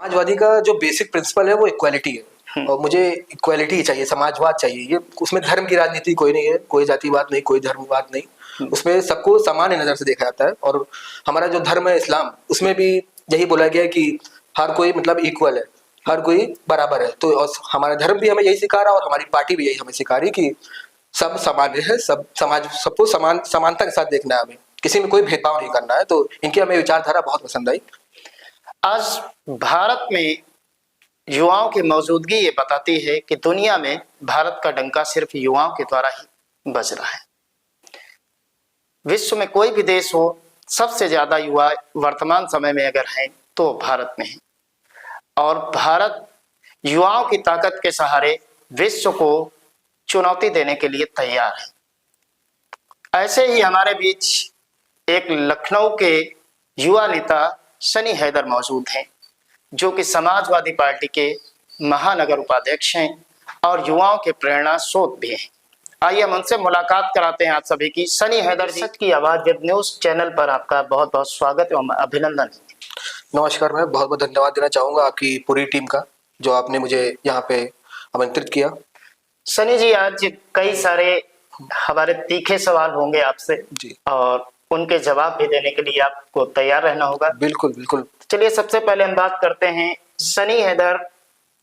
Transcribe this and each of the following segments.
समाजवादी का जो basic principle है वो इक्वालिटी है और मुझे इक्वालिटी चाहिए, समाजवाद चाहिए। ये उसमें धर्म की राजनीति कोई नहीं है, कोई जातिवाद नहीं, कोई धर्मवाद नहीं। उसमें सबको समान नज़र से देखा जाता है और हमारा जो धर्म है इस्लाम, उसमें भी यही बोला गया है कि हर कोई मतलब इक्वल है, हर कोई बराबर है। तो और हमारा धर्म भी हमें यही सिखा रहा है और हमारी पार्टी भी यही हमें सिखा रही कि सब सामान्य है, सब समाज सबको समानता के साथ देखना है, हमें किसी में कोई भेदभाव नहीं करना है। तो इनकी हमें विचारधारा बहुत पसंद आई। आज भारत में युवाओं की मौजूदगी ये बताती है कि दुनिया में भारत का डंका सिर्फ युवाओं के द्वारा ही बज रहा है। विश्व में कोई भी देश हो, सबसे ज्यादा युवा वर्तमान समय में अगर हैं तो भारत में है और भारत युवाओं की ताकत के सहारे विश्व को चुनौती देने के लिए तैयार है। ऐसे ही हमारे बीच एक लखनऊ के युवा नेता सनी हैदर मौजूद हैं, जो कि समाजवादी पार्टी के महानगर उपाध्यक्ष हैं और युवाओं के प्रेरणा स्रोत भी हैं। आइए हम उनसे मुलाकात कराते हैं आप सभी की। सनी हैदर जी, सच की आवाज वेब न्यूज चैनल पर आपका बहुत बहुत स्वागत एवं अभिनंदन। नमस्कार। मैं बहुत बहुत धन्यवाद देना चाहूँगा आपकी पूरी टीम का, जो आपने मुझे यहाँ पे आमंत्रित किया। सनी जी, आज कई सारे हमारे तीखे सवाल होंगे आपसे जी, और उनके जवाब भी देने के लिए आपको तैयार रहना होगा। बिल्कुल बिल्कुल। चलिए सबसे पहले हम बात करते हैं, सनी हैदर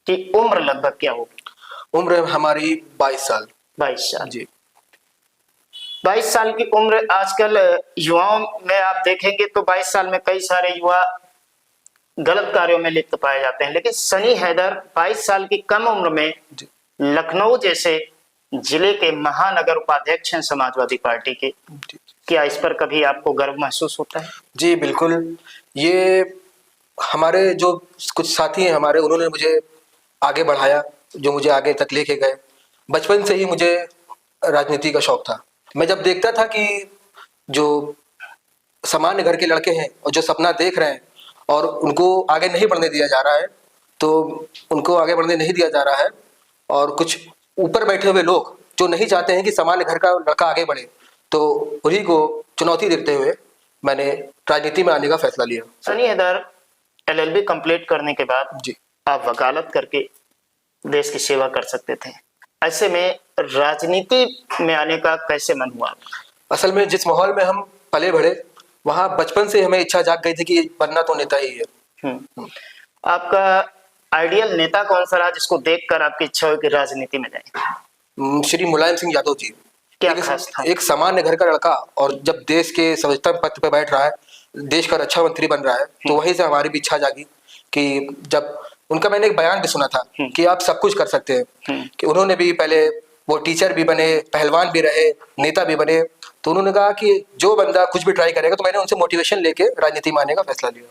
की उम्र लगभग क्या होगी? उम्र हमारी 22 साल। 22 साल जी। 22 साल की उम्र आजकल युवाओं में आप देखेंगे तो 22 साल में कई सारे युवा गलत कार्यों में लिप्त पाए जाते हैं, लेकिन सनी हैदर 22 साल की कम उम्र में लखनऊ जैसे जिले के महानगर उपाध्यक्ष हैं समाजवादी पार्टी के। क्या इस पर कभी आपको गर्व महसूस होता है? जी बिल्कुल। ये हमारे जो कुछ साथी हैं हमारे, उन्होंने मुझे आगे बढ़ाया, जो मुझे आगे तक लेके गए। बचपन से ही मुझे राजनीति का शौक था। मैं जब देखता था कि जो सामान्य घर के लड़के हैं और जो सपना देख रहे हैं और उनको आगे नहीं बढ़ने दिया जा रहा है, तो उनको आगे बढ़ने नहीं दिया जा रहा है और कुछ ऊपर बैठे हुए लोग जो नहीं चाहते हैं कि सामान्य घर का लड़का आगे बढ़े, तो उन्हीं को चुनौती देते हुए मैंने राजनीति में आने का फैसला लिया। सनी हैदर LLB कंप्लीट करने के बाद जी, आप वकालत करके देश की सेवा कर सकते थे। ऐसे में राजनीति में आने का कैसे मन हुआ? असल में जिस माहौल में हम पले बढ़े, वहाँ बचपन से हमें इच्छा जाग गई थी कि बनना तो नेता ही है। आपका आइडियल नेता कौन सा रहा जिसको देखकर आपकी इच्छा हुई कि राजनीति में जाएं? श्री मुलायम सिंह यादव जी। क्या खास था? एक सामान्य घर का लड़का और जब देश के सर्वोच्च पद पर बैठ रहा है, देश का रक्षा मंत्री बन रहा है, तो वहीं से हमारी भी इच्छा जागी कि जब उनका मैंने एक बयान भी सुना था कि आप सब कुछ कर सकते हैं, कि उन्होंने भी पहले वो टीचर भी बने, पहलवान भी रहे, नेता भी बने, तो उन्होंने कहा कि जो बंदा कुछ भी ट्राई करेगा, तो मैंने उनसे मोटिवेशन लेके राजनीति में आने का फैसला लिया।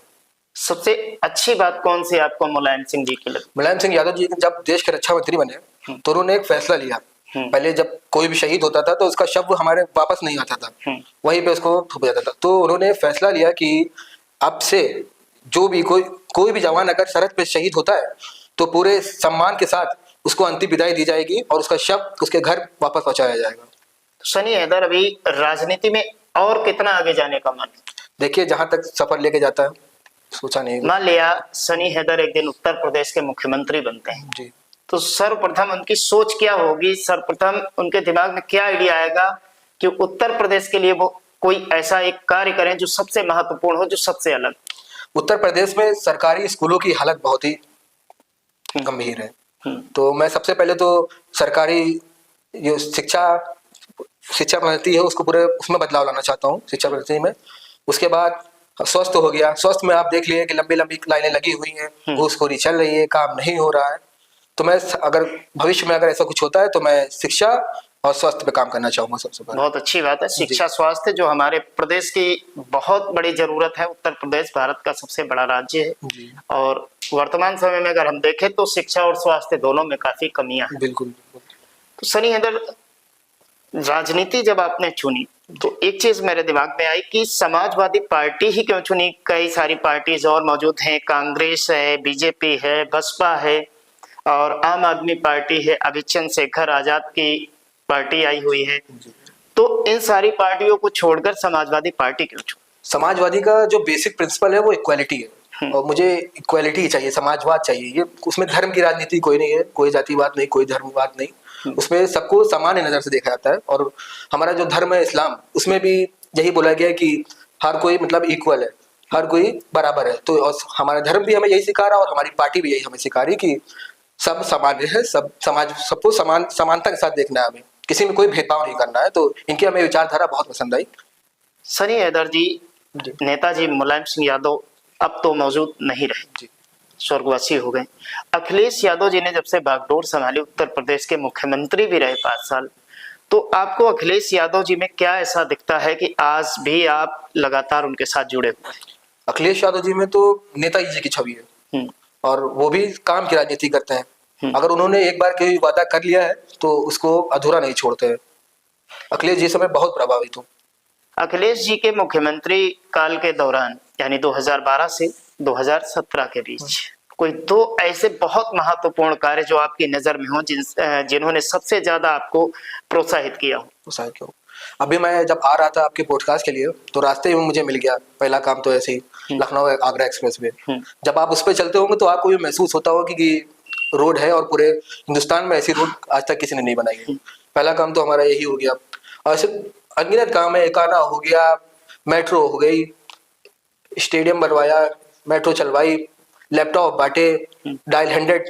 सबसे अच्छी बात कौन सी आपको मुलायम सिंह जी की लगी? मुलायम सिंह यादव जी जब देश के रक्षा मंत्री बने, तो उन्होंने एक फैसला लिया। पहले जब कोई भी शहीद होता था तो उसका शव हमारे वापस नहीं आता था, वहीं पे उसको थूक जाता था। तो उन्होंने फैसला लिया कि अब से जो भी कोई भी जवान अगर सरहद पे शहीद होता है, तो पूरे सम्मान के साथ उसको अंतिम विदाई दी जाएगी और उसका शव उसके घर वापस पहुंचाया जाएगा। सनी हैदर अभी राजनीति में और कितना आगे जाने का मन? देखिए, जहां तक सफर लेके जाता है सोचा नहीं। मान लिया सनी हैदर एक दिन उत्तर प्रदेश के मुख्यमंत्री बनते हैं जी, तो सर्वप्रथम उनकी सोच क्या होगी? सर्वप्रथम उनके दिमाग में क्या आइडिया आएगा कि उत्तर प्रदेश के लिए वो कोई ऐसा एक कार्य करें जो सबसे महत्वपूर्ण हो, जो सबसे अलग? उत्तर प्रदेश में सरकारी स्कूलों की हालत बहुत ही गंभीर है। तो मैं सबसे पहले तो सरकारी जो शिक्षा पद्धति है उसको पूरे उसमें बदलाव लाना चाहता हूँ, शिक्षा पद्धति में। उसके बाद स्वास्थ्य हो गया। स्वास्थ्य में आप देख लिए कि लंबी लंबी लाइनें लगी हुई हैं, घूसखोरी चल रही है, काम नहीं हो रहा है। तो मैं अगर भविष्य में अगर ऐसा कुछ होता है तो मैं शिक्षा और स्वास्थ्य पे काम करना चाहूंगा सबसे पहले। बहुत अच्छी बात है। शिक्षा स्वास्थ्य जो हमारे प्रदेश की बहुत बड़ी जरूरत है। उत्तर प्रदेश भारत का सबसे बड़ा राज्य है और वर्तमान समय में अगर हम देखें तो शिक्षा और स्वास्थ्य दोनों में काफी कमियां हैं। बिल्कुल। तो सनी हैदर, राजनीति जब आपने चुनी तो एक चीज मेरे दिमाग में आई कि समाजवादी पार्टी ही क्यों चुनी? कई सारी पार्टीज और मौजूद हैं, कांग्रेस है, बीजेपी है, बसपा है और आम आदमी पार्टी है, अभी चंद्रशेखर आजाद की पार्टी आई हुई है। तो इन सारी पार्टियों को छोड़कर समाजवादी पार्टी क्यों चुनी? समाजवादी का जो बेसिक प्रिंसिपल है वो इक्वालिटी है और मुझे इक्वालिटी चाहिए, समाजवाद चाहिए। ये उसमें धर्म की राजनीति कोई नहीं है, कोई जातिवाद नहीं, कोई धर्मवाद नहीं। उसमें सबको सामान्य नजर से देखा जाता है। और हमारा जो धर्म है इस्लाम, उसमें भी यही बोला गया है कि हर कोई मतलब इक्वल है, हर कोई बराबर है। तो और हमारा धर्म भी हमें यही सिखा रहा है और हमारी पार्टी भी यही हमें सिखा रही कि सब सामान्य है, सब समाज, सबको समानता के साथ देखना है, हमें किसी में कोई भेदभाव नहीं करना है। तो इनकी हमें विचारधारा बहुत पसंद आई। सनी हैदर जी, जी नेताजी मुलायम सिंह यादव अब तो मौजूद नहीं रहे, जी स्वर्गवासी हो गए। अखिलेश यादव जी ने जब से बागडोर संभाली, उत्तर प्रदेश के मुख्यमंत्री भी रहे 5 साल, तो आपको अखिलेश यादव जी में क्या ऐसा दिखता है कि आज भी आप लगातार उनके साथ जुड़े हुए हैं? अखिलेश यादव जी में तो नेताजी जी की छवि है और वो भी काम की राजनीति करते हैं। अगर उन्होंने एक बार कोई वादा कर लिया है तो उसको अधूरा नहीं छोड़ते हैं। अखिलेश जी से मैं बहुत प्रभावित हूँ। अखिलेश जी के मुख्यमंत्री काल के दौरान यानी 2012 से 2017 के बीच कोई 2 ऐसे बहुत महत्वपूर्ण कार्य जो आपकी नजर में हो, जिन्होंने सबसे ज्यादा आपको प्रोत्साहित किया हो? ऐसा क्यों? अभी मैं जब आ रहा था आपके पॉडकास्ट के लिए तो रास्ते में मुझे मिल गया पहला काम तो ऐसे ही लखनऊ आगरा एक्सप्रेस वे। जब आप उस पर चलते होंगे तो आपको ये महसूस होता होगा कि रोड है और पूरे हिंदुस्तान में ऐसी रोड आज तक किसी ने नहीं बनाई है। पहला काम तो हमारा यही हो गया। और ऐसे अनगिनत काम है, एकाना हो गया, मेट्रो हो गई, स्टेडियम बनवाया, मेट्रो चलवाई, लैपटॉप बांटे, डायल 100,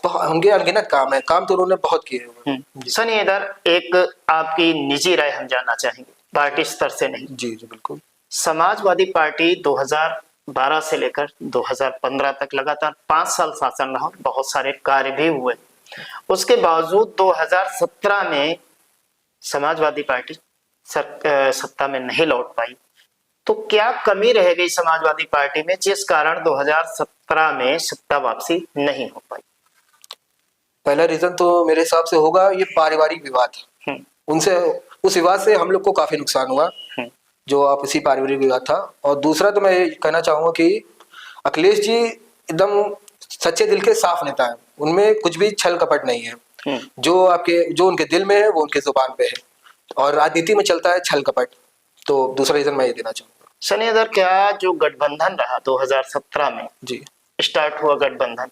होंगे अनगिनत काम है। काम तो उन्होंने बहुत किए हैं। सनी हैदर, एक आपकी निजी राय हम जानना चाहेंगे, पार्टी स्तर से नहीं। जी जी बिल्कुल। समाजवादी पार्टी 2012 से लेकर 2015 तक लगातार 5 साल शासन रहा, बहुत सारे कार्य भी हुए। उसके बावजूद 2017 में समाजवादी पार्टी सत्ता में नहीं लौट पाई। तो क्या कमी रह गई समाजवादी पार्टी में जिस कारण 2017 में सत्ता वापसी नहीं हो पाई? पहला रीजन तो मेरे हिसाब से होगा ये पारिवारिक विवाद। उनसे, उस विवाद से हम लोग को काफी नुकसान हुआ, जो आपसी पारिवारिक विवाद था। और दूसरा तो मैं ये कहना चाहूंगा कि अखिलेश जी एकदम सच्चे दिल के साफ नेता हैं, उनमें कुछ भी छल कपट नहीं है। जो उनके दिल में है वो उनके जुबान पे है। और राजनीति में चलता है छल कपट। तो दूसरा रीजन मैं ये देना चाहूंगा। सनी हैदर, क्या जो गठबंधन रहा 2017 में जी स्टार्ट हुआ गठबंधन,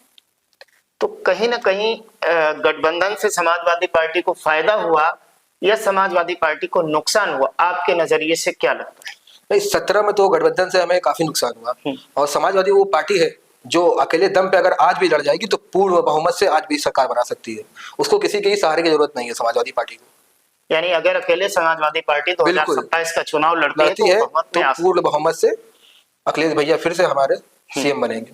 तो कहीं ना कहीं गठबंधन से समाजवादी पार्टी को फायदा हुआ या समाजवादी पार्टी को नुकसान हुआ? आपके नजरिए से क्या लगता है? नहीं, 17 में तो गठबंधन से हमें काफी नुकसान हुआ। और समाजवादी वो पार्टी है जो अकेले दम पे अगर आज भी लड़ जाएगी तो पूर्ण बहुमत से आज भी सरकार बना सकती है। उसको किसी के सहारे की जरूरत नहीं है समाजवादी पार्टी को। यानी अगर अकेले समाजवादी पार्टी 2027 का चुनाव लड़ती है तो पूर्ण बहुमत से अखिलेश भैया फिर से हमारे सीएम बनेंगे।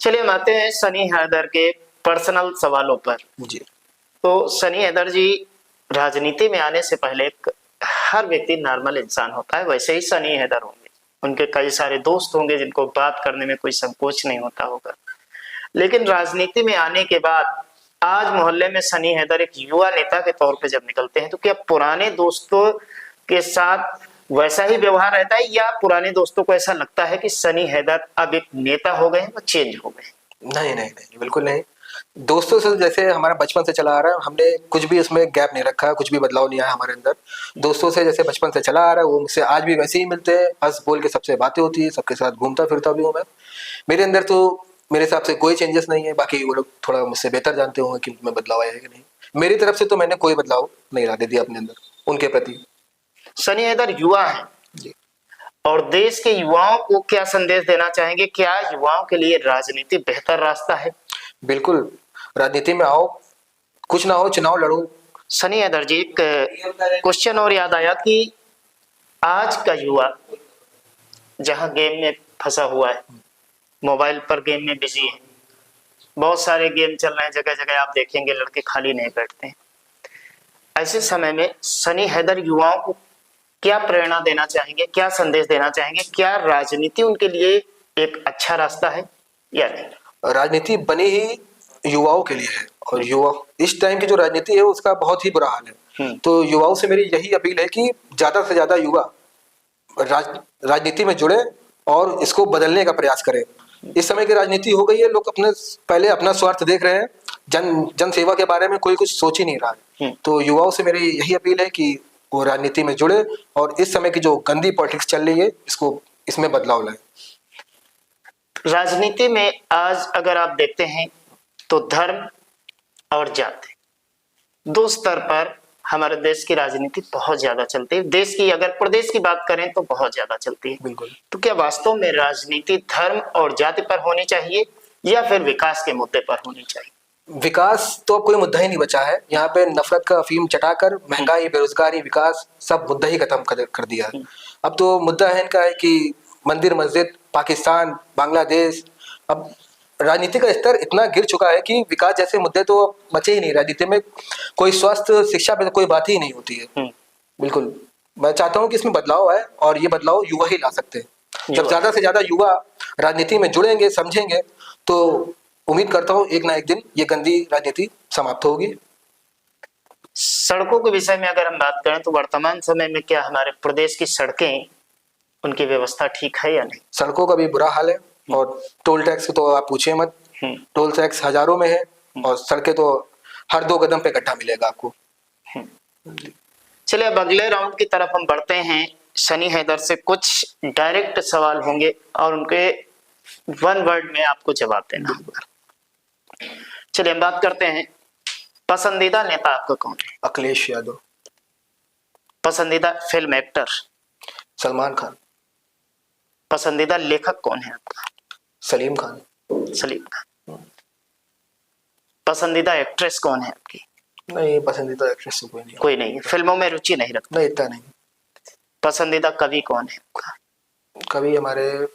चलिए हम आते हैं सनी हैदर के पर्सनल सवालों पर। जी, तो सनी हैदर जी, राजनीति में आने से पहले हर व्यक्ति नॉर्मल इंसान होता है, वैसे ही सनी हैदर होंगे। उनके कई सारे दोस्त होंगे जिनको बात करने में कोई संकोच नहीं होता होगा। लेकिन राजनीति में आने के बाद आज मोहल्ले में सनी हैदर एक युवा नेता के तौर पे जब निकलते हैं, तो क्या पुराने दोस्तों के साथ वैसा ही व्यवहार रहता है या पुराने दोस्तों को ऐसा लगता है कि सनी हैदर अब एक नेता हो गए हैं, वो चेंज हो गए? नहीं नहीं नहीं, बिल्कुल नहीं। दोस्तों से जैसे हमारा बचपन से चला आ रहा है, हमने कुछ भी उसमें गैप नहीं रखा, कुछ भी बदलाव नहीं आया हमारे अंदर। दोस्तों से जैसे बचपन से चला आ रहा है वो मुझसे आज भी वैसे ही मिलते हैं, हंस बोल के सबसे बातें होती है, सबके साथ घूमता फिरता भी हूँ मैं। मेरे अंदर तो मेरे हिसाब से कोई चेंजेस नहीं है। बाकी वो लोग थोड़ा मुझसे बेहतर जानते होंगे कि मैं बदलाव आया है कि नहीं। मेरी तरफ से तो मैंने कोई बदलाव नहीं ला दिया अपने अंदर उनके प्रति। सनी हैदर युवा है जी, और देश के युवाओं को क्या संदेश देना चाहेंगे? क्या युवाओं के लिए राजनीति बेहतर रास्ता है? बिल्कुल, राजनीति में आओ, कुछ ना हो चुनाव लड़ो। सनी हैदर जी, एक क्वेश्चन और याद आया कि आज का युवा जहां गेम में फंसा हुआ है, मोबाइल पर गेम में बिजी है, बहुत सारे गेम चल रहे हैं, जगह जगह आप देखेंगे लड़के खाली नहीं बैठते हैं। ऐसे समय में सनी हैदर युवाओं को क्या प्रेरणा देना चाहेंगे, क्या संदेश देना चाहेंगे? क्या राजनीति उनके लिए एक अच्छा रास्ता है या नहीं? राजनीति बनी ही युवाओं के लिए है और युवा इस टाइम की जो राजनीति है उसका बहुत ही बुरा हाल है। तो युवाओं से मेरी यही अपील है कि ज्यादा से ज्यादा युवा राजनीति में जुड़े और इसको बदलने का प्रयास करें। इस समय की राजनीति हो गई है, लोग पहले अपना स्वार्थ देख रहे हैं, जन सेवा के बारे में कोई कुछ सोच ही नहीं रहा है। तो युवाओं से मेरी यही अपील है कि वो राजनीति में जुड़े और इस समय की जो गंदी पॉलिटिक्स चल रही है इसमें बदलाव लाए। राजनीति में आज अगर आप देखते हैं तो धर्म और जाति दो स्तर पर हमारे देश की राजनीति बहुत ज्यादा चलती है। देश की अगर प्रदेश की बात करें तो बहुत ज्यादा चलती है। बिल्कुल। तो क्या वास्तव में राजनीति धर्म और जाति पर होनी चाहिए या फिर विकास के मुद्दे पर होनी चाहिए? विकास तो अब कोई मुद्दा ही नहीं बचा है। यहाँ पे नफरत का अफीम चटाकर महंगाई, बेरोजगारी, विकास सब मुद्दा ही खत्म कर दिया है। अब तो मुद्दा है इनका है कि मंदिर, मस्जिद, पाकिस्तान, बांग्लादेश। अब राजनीति का स्तर इतना गिर चुका है कि विकास जैसे मुद्दे तो बचे ही नहीं। राजनीति में कोई स्वास्थ्य, शिक्षा पे तो कोई बात ही नहीं होती है। बिल्कुल। मैं चाहता हूँ कि इसमें बदलाव आए और ये बदलाव युवा ही ला सकते हैं। जब ज्यादा से ज्यादा युवा राजनीति में जुड़ेंगे, समझेंगे, तो उम्मीद करता हूँ एक ना एक दिन ये गंदी राजनीति समाप्त होगी। सड़कों के विषय में अगर हम बात करें तो वर्तमान समय में क्या हमारे प्रदेश की सड़कें, उनकी व्यवस्था ठीक है या नहीं? सड़कों का भी बुरा हाल है और टोल टैक्स तो आप पूछिए मत। टोल टैक्स हजारों में है और सड़कें तो हर 2 कदम पे गड्ढा मिलेगा आपको। चलिए अब अगले राउंड की तरफ हम बढ़ते हैं। सनी हैदर से कुछ डायरेक्ट सवाल होंगे और उनके 1 वर्ड में आपको जवाब देना होगा। चलिए हम बात करते हैं, पसंदीदा नेता आपका कौन है? अखिलेश यादव। पसंदीदा फिल्म एक्टर? सलमान खान। पसंदीदा लेखक कौन है आपका? सलीम खान। सलीम खान। पसंदीदा एक्ट्रेस कौन है आपकी? नहीं, पसंदीदा एक्ट्रेस कोई नहीं। कोई नहीं, फिल्मों में रुचि नहीं रखता? नहीं, इतना नहीं। पसंदीदा कवि कौन है आपका? कवि हमारे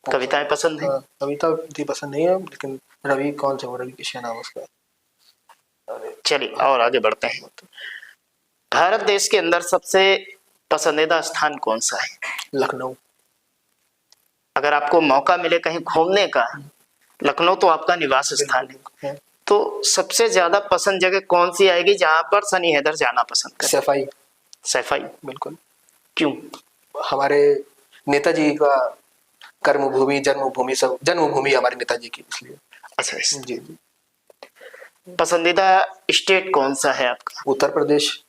कविताएं पसंद है? कविता इतनी पसंद नहीं है, लेकिन रवि, कौन सा रवि किशन नाम उसका। चलिए और आगे बढ़ते हैं। भारत देश के अंदर सबसे पसंदीदा स्थान कौन सा है? लखनऊ। अगर आपको मौका मिले कहीं घूमने का, लखनऊ तो आपका निवास स्थान है, तो सबसे ज्यादा पसंद जगह कौन सी आएगी जहां पर सनी हैदर जाना पसंद करें? सफाई। सफाई? बिल्कुल। क्यों? हमारे नेताजी का कर्मभूमि, जन्मभूमि, सब जन्मभूमि हमारे नेताजी की, इसलिए। अच्छा जी। पसंदीदा स्टेट कौन सा है आपका? उत्तर प्रदेश।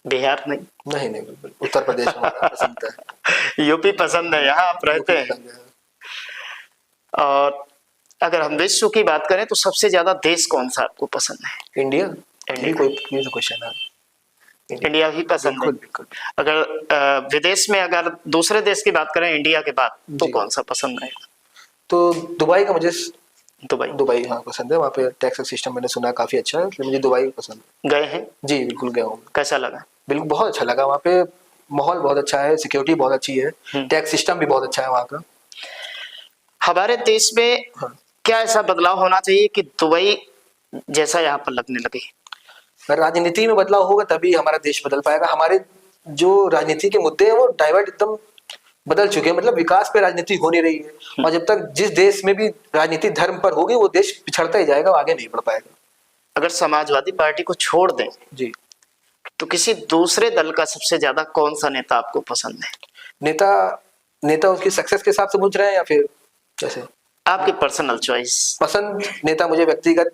बिहार नहीं? नहीं, बिल्कुल उत्तर प्रदेश हमारा पसंद है। यूपी पसंद है, यहाँ आप रहते हैं। और अगर हम विश्व की बात करें तो सबसे ज्यादा देश कौन सा आपको पसंद है? इंडिया। इंडिया। कोई क्वेश्चन है? इंडिया ही पसंद है। बिल्कुल। अगर विदेश में अगर दूसरे देश की बात करें इंडिया के बाद तो जी। कौन सा पसंद है? तो दुबई का मुझे, दुबई हाँ पसंद है। वहाँ पे टैक्स सिस्टम मैंने सुना काफी अच्छा है, इसलिए मुझे दुबई पसंद है। गए हैं? जी बिल्कुल गया हूँ। कैसा लगा? बिल्कुल बहुत अच्छा लगा। वहाँ पे माहौल बहुत अच्छा है, सिक्योरिटी बहुत अच्छी है, टैक्स सिस्टम भी बहुत अच्छा है वहाँ का। हमारे देश में क्या ऐसा बदलाव होना चाहिए कि दुबई जैसा यहाँ पर लगने लगे? अगर राजनीति में बदलाव होगा तभी हमारा देश बदल पाएगा। हमारे जो राजनीति के मुद्दे हैं वो डाइवर्ट एकदम बदल चुके हैं, मतलब विकास पे राजनीति हो नहीं रही है। और जब तक जिस देश में भी राजनीति धर्म पर होगी वो देश पिछड़ता ही जाएगा, आगे नहीं बढ़ पाएगा। अगर समाजवादी पार्टी को छोड़ दें जी, तो किसी दूसरे दल का सबसे ज्यादा कौन सा नेता आपको पसंद है? नेता उसकी सक्सेस के हिसाब से पूछ रहे हैं या फिर कैसे? आपकी पर्सनल चॉइस। पसंद नेता मुझे व्यक्तिगत,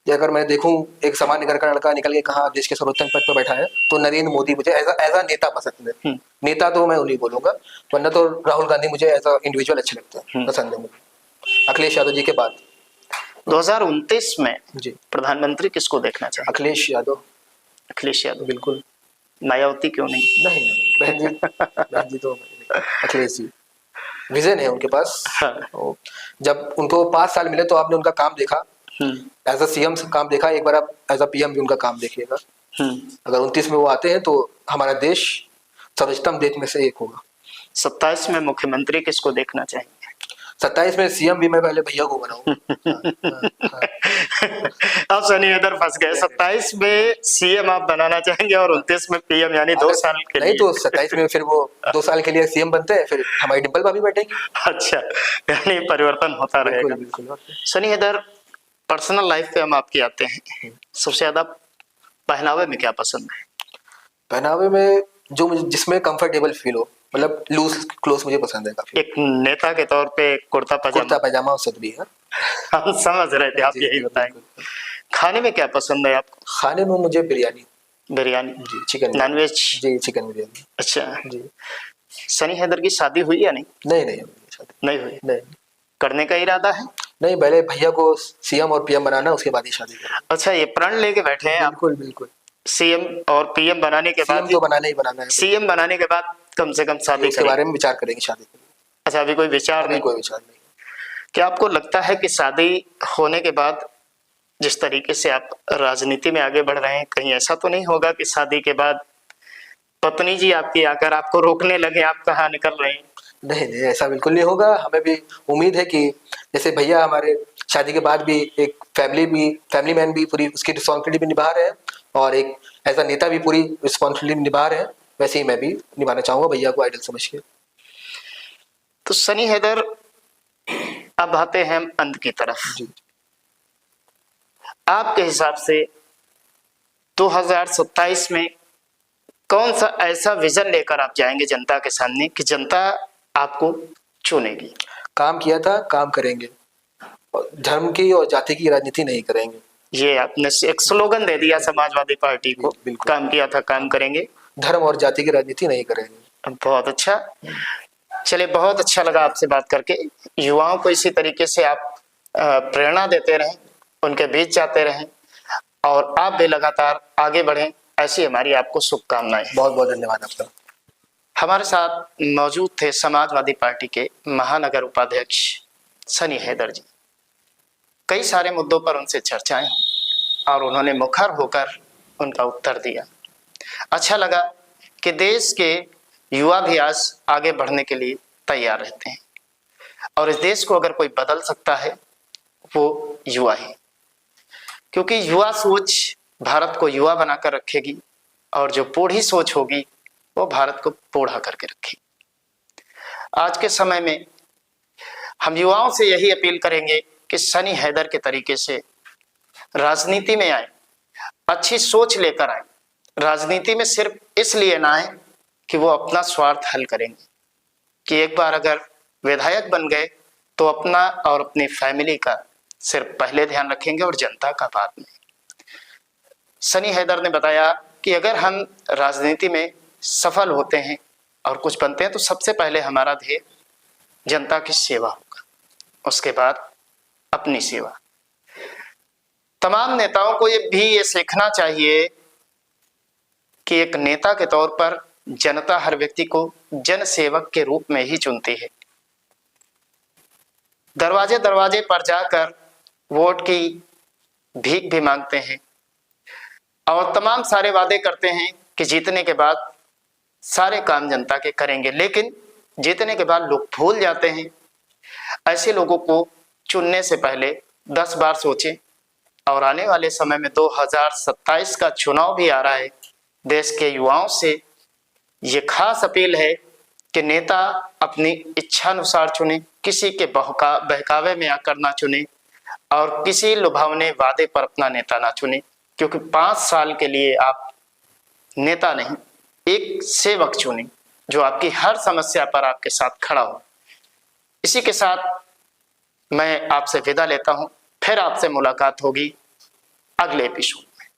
अगर मैं देखूं एक सामान्य घर का लड़का निकल के कहा देश के सर्वोच्च पद पर बैठा है तो नरेंद्र मोदी मुझे एज अ नेता पसंद है। नेता तो मैं उन्हीं बोलूंगा, वरना तो राहुल गांधी मुझे एज अ इंडिविजुअल अच्छे लगते हैं, पसंद है मुझे अखिलेश यादव जी के बाद। 2029 में जी प्रधानमंत्री किसको देखना चाहिए? अखिलेश यादव। अखिलेश यादव। बिल्कुल। मायावती क्यों नहीं? नहीं बहन जी तो अखिलेश जी विजन है उनके पास। हाँ। जब उनको 5 साल मिले तो आपने उनका काम देखा, एज अ सीएम काम देखा, एक बार आप एज अ पीएम भी उनका काम देखिएगा। अगर 29 में वो आते हैं तो हमारा देश सर्वोच्चतम देश में से एक होगा। 27 में मुख्यमंत्री किसको देखना चाहिए? 27 में सीएम भी मैं पहले भैया को बनाऊं। अब सनी इधर फंस गए। 27 में सीएम आप बनाना चाहेंगे और 29 में पीएम, यानी 2 साल के लिए। नहीं तो 27 में फिर वो 2 साल के लिए सीएम बनते हैं, फिर हमारी डिंपल भाभी बैठेगी। अच्छा, यानी परिवर्तन होता रहेगा। बिल्कुल। सनी इधर पर्सनल लाइफ पे हम आपकी आते हैं। सबसे ज्यादा पहनावे में क्या पसंद है? पहनावे में जो मुझे जिसमें कंफर्टेबल फील हो, मतलब लूज क्लोथ मुझे पसंद है काफी। एक नेता के तौर पे कुर्ता पैजामा और सदरी है। हम समझ रहे थे, आप यही बताएंगे। खाने में क्या पसंद है आपको? खाने में मुझे बिरयानी। बिरयानी? जी। Chicken nonveg? जी चिकन बिरयानी। अच्छा जी। सनी हैदर की शादी हुई या नहीं? नहीं नहीं शादी नहीं हुई। नहीं करने का इरादा है? नहीं, पहले भैया को सीएम और पीएम बनाना, उसके बाद ही शादी करेंगे। अच्छा, ये प्रण लेके बैठे हैं आप? बिल्कुल बिल्कुल। सीएम और पीएम बनाने के बाद सीएम तो बनाना ही बनाना है, सीएम बनाने के बाद कम से कम शादी उसके करेंगे? बारे में विचार करेंगे शादी के लिए। अच्छा, अभी कोई विचार अभी नहीं? कोई विचार नहीं। क्या आपको लगता है कि शादी होने के बाद जिस तरीके से आप राजनीति में आगे बढ़ रहे हैं, कहीं ऐसा तो नहीं होगा कि शादी के बाद पत्नी जी आपकी आकर आपको रोकने लगे, आप कहाँ निकल रहे हैं? नहीं नहीं, ऐसा बिल्कुल नहीं होगा। हमें भी उम्मीद है कि जैसे भैया हमारे शादी के बाद भी एक फैमिली मैन भी पूरी उसकी रिस्पॉन्सिबिलिटी भी निभा रहे हैं, और एक ऐसा नेता भी पूरी रिस्पॉन्सिबिलिटी निभा रहे हैं, वैसे ही मैं भी निभाना चाहूंगा भैया को आइडल समझ के। तो सनी हैदर, अब आते हैं अंत की तरफ। जी। आपके हिसाब से 2027 में कौन सा ऐसा विजन लेकर आप जाएंगे जनता के सामने कि जनता आपको चुनेगी? काम किया था, काम करेंगे, और धर्म की और जाति की राजनीति नहीं करेंगे। ये आपने एक स्लोगन दे दिया समाजवादी पार्टी को। बिल्कुल। काम किया था, काम करेंगे, धर्म और जाति की राजनीति नहीं करेंगे। बहुत अच्छा। चलिए, बहुत अच्छा लगा आपसे बात करके। युवाओं को इसी तरीके से आप प्रेरणा देते रहें, उनके बीच जाते रहें, और आप भी लगातार आगे बढ़ें, ऐसी हमारी आपको शुभकामनाएं। बहुत बहुत धन्यवाद आपका। हमारे साथ मौजूद थे समाजवादी पार्टी के महानगर उपाध्यक्ष सनी हैदर जी। कई सारे मुद्दों पर उनसे चर्चाएं और उन्होंने मुखर होकर उनका उत्तर दिया। अच्छा लगा कि देश के युवा भी आज आगे बढ़ने के लिए तैयार रहते हैं, और इस देश को अगर कोई बदल सकता है वो युवा ही, क्योंकि युवा सोच भारत को युवा बनाकर रखेगी, और जो बूढ़ी सोच होगी वो भारत को बूढ़ा करके रखेगी। आज के समय में हम युवाओं से यही अपील करेंगे कि सनी हैदर के तरीके से राजनीति में आए, अच्छी सोच लेकर आए। राजनीति में सिर्फ इसलिए ना आए कि वो अपना स्वार्थ हल करेंगे, कि एक बार अगर विधायक बन गए तो अपना और अपनी फैमिली का सिर्फ पहले ध्यान रखेंगे और जनता का बाद में। सनी हैदर ने बताया कि अगर हम राजनीति में सफल होते हैं और कुछ बनते हैं तो सबसे पहले हमारा ध्येय जनता की सेवा होगा, उसके बाद अपनी सेवा। तमाम नेताओं को ये सीखना चाहिए कि एक नेता के तौर पर जनता हर व्यक्ति को जन सेवक के रूप में ही चुनती है। दरवाजे दरवाजे पर जाकर वोट की भीख भी मांगते हैं, और तमाम सारे वादे करते हैं कि जीतने के बाद सारे काम जनता के करेंगे, लेकिन जीतने के बाद लोग भूल जाते हैं। ऐसे लोगों को चुनने से पहले 10 बार सोचें। और आने वाले समय में 2027 का चुनाव भी आ रहा है। देश के युवाओं से ये खास अपील है कि नेता अपनी इच्छानुसार चुने, किसी के बहकावे में आकर ना चुने, और किसी लुभावने वादे पर अपना नेता ना चुने, क्योंकि 5 साल के लिए आप नेता नहीं, एक सेवक चुने जो आपकी हर समस्या पर आपके साथ खड़ा हो। इसी के साथ मैं आपसे विदा लेता हूं, फिर आपसे मुलाकात होगी अगले एपिसोड।